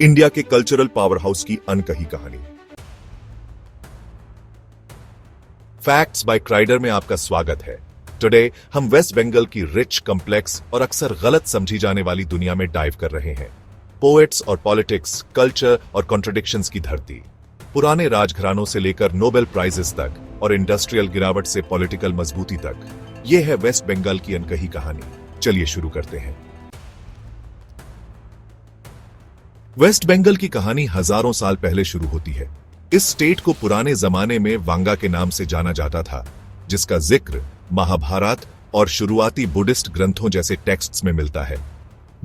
India के cultural power house की अनकही कहानी। फैक्ट्स बाय क्राइडर में आपका स्वागत है। टुडे हम वेस्ट बंगाल की रिच, कॉम्प्लेक्स और अक्सर गलत समझी जाने वाली दुनिया में डाइव कर रहे हैं। पोएट्स और पॉलिटिक्स, कल्चर और कॉन्ट्रडिक्शंस की धरती। पुराने राजघरानों से लेकर नोबेल प्राइजेस तक और इंडस्ट्रियल गिरावट से पॉलिटिकल मजबूती तक, यह है वेस्ट बंगाल की अनकही कहानी। चलिए शुरू करते हैं। वेस्ट बंगाल की कहानी हजारों साल पहले शुरू होती है। इस स्टेट को पुराने जमाने में वांगा के नाम से जाना जाता था, जिसका जिक्र महाभारत और शुरुआती बुद्धिस्ट ग्रंथों जैसे टेक्स्ट्स में मिलता है।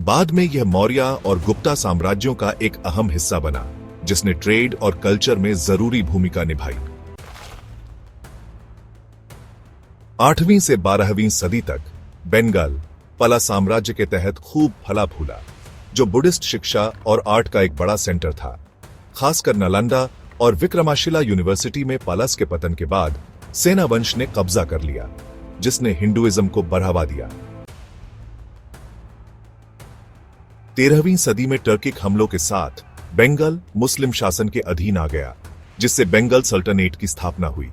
बाद में यह मौर्य और गुप्ता साम्राज्यों का एक अहम हिस्सा बना, जिसने ट्रेड और कल्चर में जरूरी भूमिका निभाई। 8वीं से 12वीं सदी तक बंगाल पला साम्राज्य के तहत खूब फला फूला, जो बुद्धिस्ट शिक्षा और आर्ट का एक बड़ा सेंटर था। खासकर नालंदा और विक्रमाशिला यूनिवर्सिटी में पलस के पतन के बाद सेना वंश ने कब्जा कर लिया, जिसने हिंदुइज्म को बढ़ावा दिया। 13वीं सदी में टर्किक हमलों के साथ बंगाल मुस्लिम शासन के अधीन आ गया, जिससे बंगाल सल्तनत की स्थापना हुई।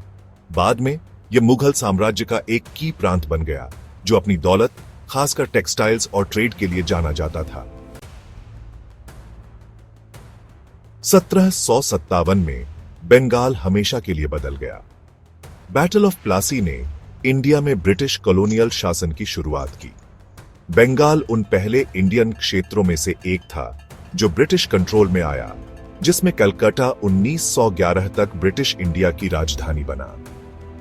बाद में यह मुगल साम्राज्य का एक की प्रांत बन गया, जो अपनी दौलत, खासकर टेक्सटाइल्स और ट्रेड के लिए जाना जाता था। 1757 में बंगाल हमेशा के लिए बदल गया। बैटल ऑफ प्लासी ने इंडिया में ब्रिटिश कॉलोनियल शासन की शुरुआत की। बंगाल उन पहले इंडियन क्षेत्रों में से एक था जो ब्रिटिश कंट्रोल में आया, जिसमें कलकत्ता 1911 तक ब्रिटिश इंडिया की राजधानी बना,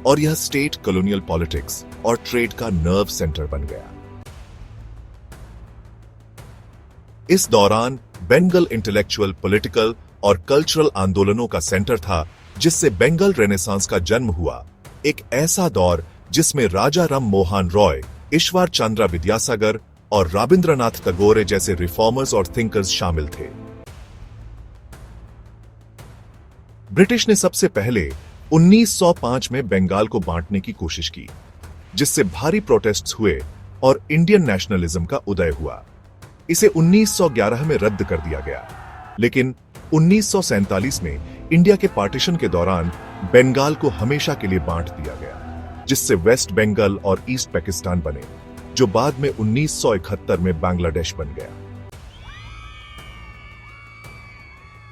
और यह स्टेट कॉलोनियल पॉलिटिक्स और ट्रेड का नर्व सेंटर बन गया। इस दौरान बंगाल इंटेलेक्चुअल, पॉलिटिकल और कल्चरल आंदोलनों का सेंटर था, जिससे बंगाल रेनेसांस का जन्म हुआ। एक ऐसा दौर जिसमें राजा राम मोहन रॉय, ईश्वर चंद्र विद्यासागर और रविंद्रनाथ टैगोर जैसे रिफॉर्मर्स और थिंकर्स शामिल थे। ब्रिटिश ने सबसे पहले 1905 में बंगाल को बांटने की कोशिश की, जिससे भारी प्रोटेस्ट्स हुए और इंडियन नेशनलिज्म का उदय हुआ। इसे 1911 में रद्द कर दिया गया, लेकिन 1947 में इंडिया के पार्टीशन के दौरान बंगाल को हमेशा के लिए बांट दिया गया, जिससे वेस्ट बंगाल और ईस्ट पाकिस्तान बने, जो बाद में 1971 में बांग्लादेश बन गया।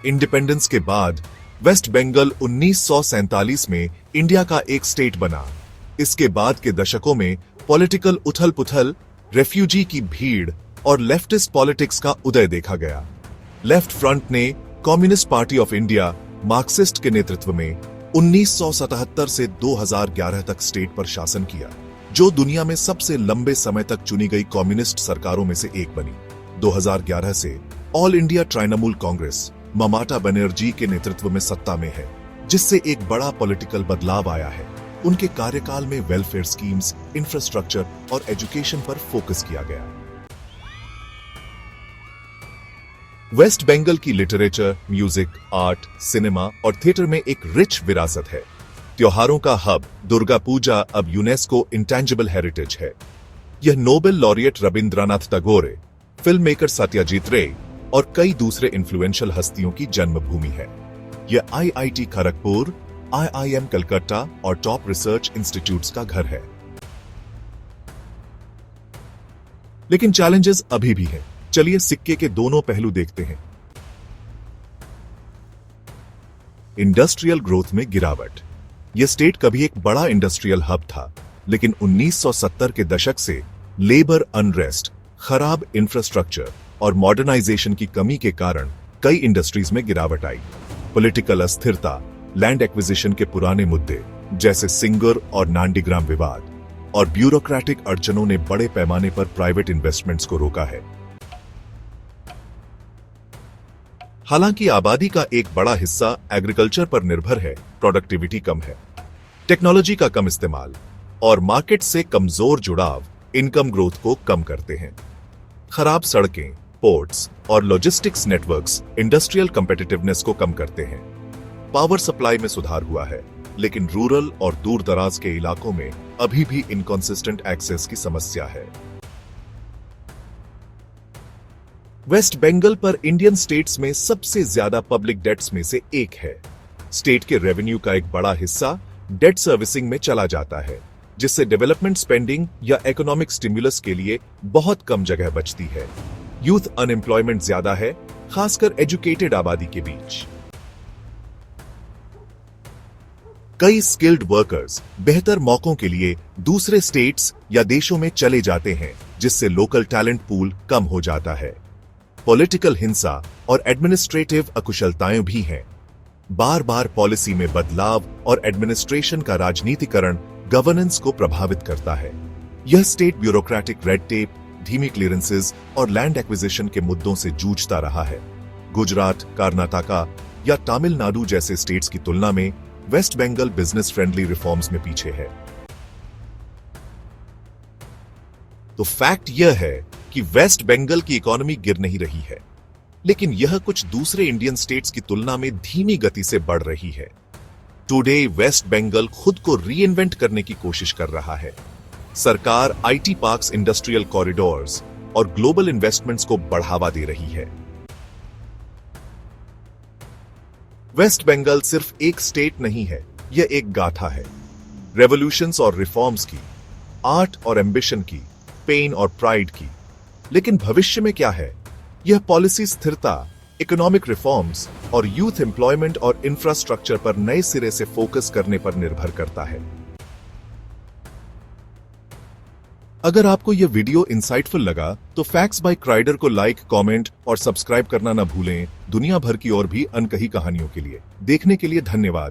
इंडिपेंडेंस के बाद वेस्ट बंगाल 1947 में इंडिया का एक स्टेट बना। इसके बाद के दशकों में पॉलिटिकल उथल-पुथल, रेफ्यूजी की भीड़ और लेफ्टिस्ट पॉलिटिक्स का उदय देखा गया। लेफ्ट फ्रंट ने communist party of India, Marxist के नेतृत्व में 1977 से 2011 तक स्टेट पर शासन किया, जो दुनिया में सबसे लंबे समय तक चुनी गई कम्युनिस्ट सरकारों में से एक बनी। 2011 से ऑल इंडिया तृणमूल कांग्रेस ममता बनर्जी के नेतृत्व में सत्ता में है, जिससे एक बड़ा पॉलिटिकल बदलाव आया है। उनके कार्यकाल में वेलफेयर स्कीम्स, इंफ्रास्ट्रक्चर और एजुकेशन पर फोकस किया गया। वेस्ट बंगाल की लिटरेचर, म्यूजिक, आर्ट, सिनेमा और थिएटर में एक रिच विरासत है। त्योहारों का हब दुर्गा पूजा अब यूनेस्को इंटेंजिबल हेरिटेज है। यह Nobel laureate Rabindranath Tagore, film maker Satyajit रे और कई दूसरे इन्फ्लुएंशियल हस्तियों की जन्मभूमि है। यह IIT खड़गपुर, IIM कलकत्ता और टॉप रिसर्च इंस्टीट्यूट्स का घर है। लेकिन चैलेंजेस अभी भी हैं। चलिए सिक्के के दोनों पहलू देखते हैं। इंडस्ट्रियल ग्रोथ में गिरावट। यह स्टेट कभी एक बड़ा इंडस्ट्रियल हब था, लेकिन 1970 के दशक से लेबर अनरेस्ट, खराब इंफ्रास्ट्रक्चर और मॉडर्नाइजेशन की कमी के कारण कई इंडस्ट्रीज में गिरावट आई। पॉलिटिकल अस्थिरता, लैंड एक्विजिशन के पुराने मुद्दे जैसे सिंगर और नांदीग्राम विवाद और ब्यूरोक्रेटिक अड़चनों ने बड़े पैमाने पर प्राइवेट इन्वेस्टमेंट्स को रोका है। हालांकि आबादी का एक बड़ा हिस्सा एग्रीकल्चर पर निर्भर है, प्रोडक्टिविटी कम है। टेक्नोलॉजी का कम इस्तेमाल और मार्केट से कमजोर जुड़ाव इनकम ग्रोथ को कम करते हैं। खराब सड़कें, पोर्ट्स और लॉजिस्टिक्स नेटवर्क्स इंडस्ट्रियल कम्पिटिटिवनेस को कम करते हैं। पावर सप्लाई में सुधार हुआ है, लेकिन रूरल और दूर दराज के इलाकों में अभी भी इनकंसिस्टेंट एक्सेस की समस्या है। वेस्ट बंगाल पर इंडियन स्टेट्स में सबसे ज्यादा पब्लिक डेट्स में से एक है। स्टेट के रेवेन्यू का एक बड़ा हिस्सा डेट सर्विसिंग में चला जाता है, जिससे डेवलपमेंट स्पेंडिंग या इकोनॉमिक स्टिमुलस के लिए बहुत कम जगह बचती है। यूथ अनएम्प्लॉयमेंट ज्यादा है, खासकर एजुकेटेड आबादी के बीच। कई स्किल्ड वर्कर्स बेहतर मौकों के लिए दूसरे स्टेट्स या देशों में चले जाते हैं, जिससे लोकल टैलेंट पूल कम हो जाता है। पॉलिटिकल हिंसा और एडमिनिस्ट्रेटिव अकुशलताएं भी हैं। बार बार पॉलिसी में बदलाव और एडमिनिस्ट्रेशन का राजनीतिकरण गवर्नेंस को प्रभावित करता है। यह स्टेट ब्यूरोक्रेटिक रेड टेप, धीमी क्लियरेंसेस और लैंड एक्विजिशन के मुद्दों से जूझता रहा है। गुजरात, कर्नाटका या तमिलनाडु जैसे स्टेट्स की तुलना में West Bengal business friendly reforms में पीछे है। तो फैक्ट यह है कि वेस्ट बंगाल की इकोनॉमी गिर नहीं रही है, लेकिन यह कुछ दूसरे इंडियन स्टेट्स की तुलना में धीमी गति से बढ़ रही है। टुडे वेस्ट बंगाल खुद को रीइन्वेंट करने की कोशिश कर रहा है। सरकार आईटी पार्क्स, इंडस्ट्रियल कॉरिडोर्स और ग्लोबल इन्वेस्टमेंट्स को बढ़ावा दे रही है। वेस्ट बंगाल सिर्फ एक स्टेट नहीं है, यह एक गाथा है। रेवोल्यूशंस और रिफॉर्म्स की, आर्ट और एम्बिशन की, पेन और प्राइड की। लेकिन भविष्य में क्या है? यह पॉलिसी स्थिरता, इकोनॉमिक रिफॉर्म्स और यूथ एम्प्लॉयमेंट और इंफ्रास्ट्रक्चर पर नए सिरे से फोकस करने पर निर्भर करता है। अगर आपको यह वीडियो इंसाइटफुल लगा तो फैक्ट्स बाय क्राइडर को लाइक, कमेंट और सब्सक्राइब करना न भूलें। दुनिया भर की और भी अनकही कहानियों के लिए देखने के लिए धन्यवाद।